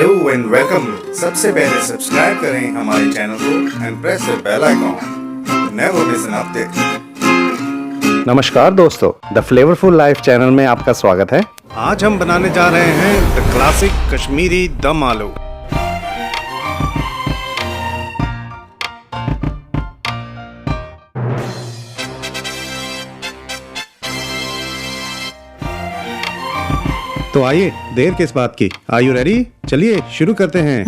Hello and welcome. सबसे पहले subscribe करें हमारे चैनल को and press the bell icon. Never miss an update. नमस्कार दोस्तों, द फ्लेवरफुल लाइफ चैनल में आपका स्वागत है। आज हम बनाने जा रहे हैं द क्लासिक कश्मीरी दम आलू। तो आइए, देर किस बात की, आर यू रेडी? चलिए शुरू करते हैं।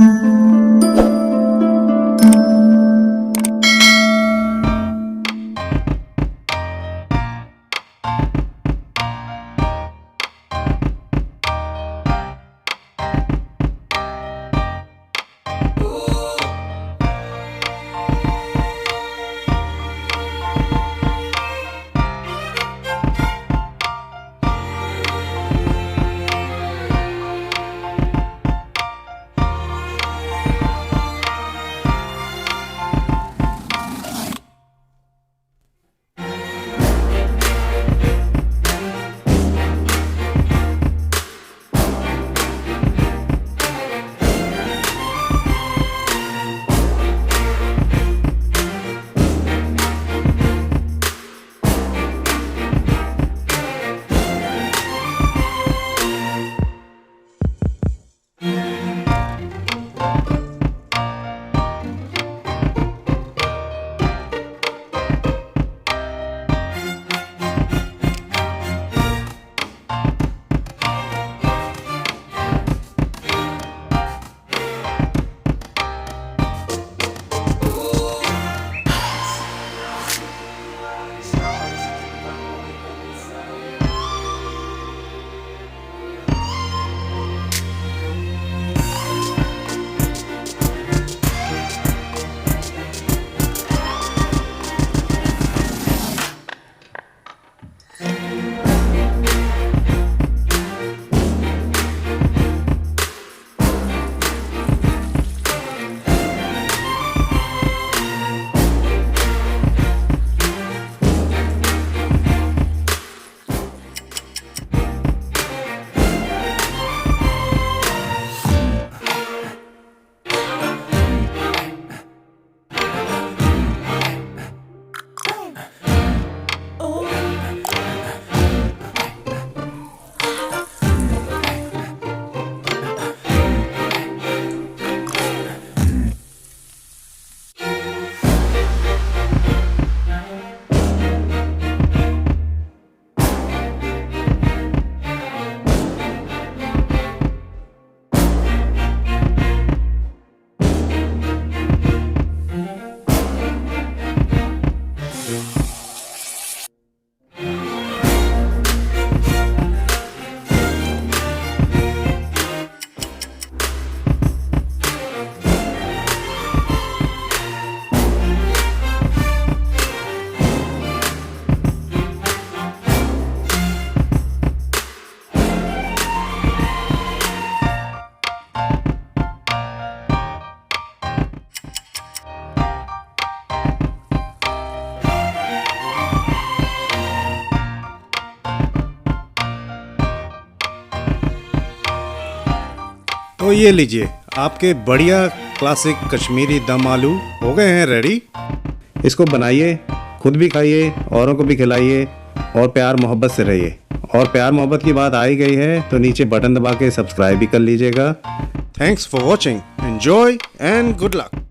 तो ये लीजिए, आपके बढ़िया क्लासिक कश्मीरी दम आलू हो गए हैं रेडी। इसको बनाइए, खुद भी खाइए, औरों को भी खिलाइए और प्यार मोहब्बत से रहिए। और प्यार मोहब्बत की बात आई गई है तो नीचे बटन दबा के सब्सक्राइब भी कर लीजिएगा। Thanks for watching, enjoy and good luck.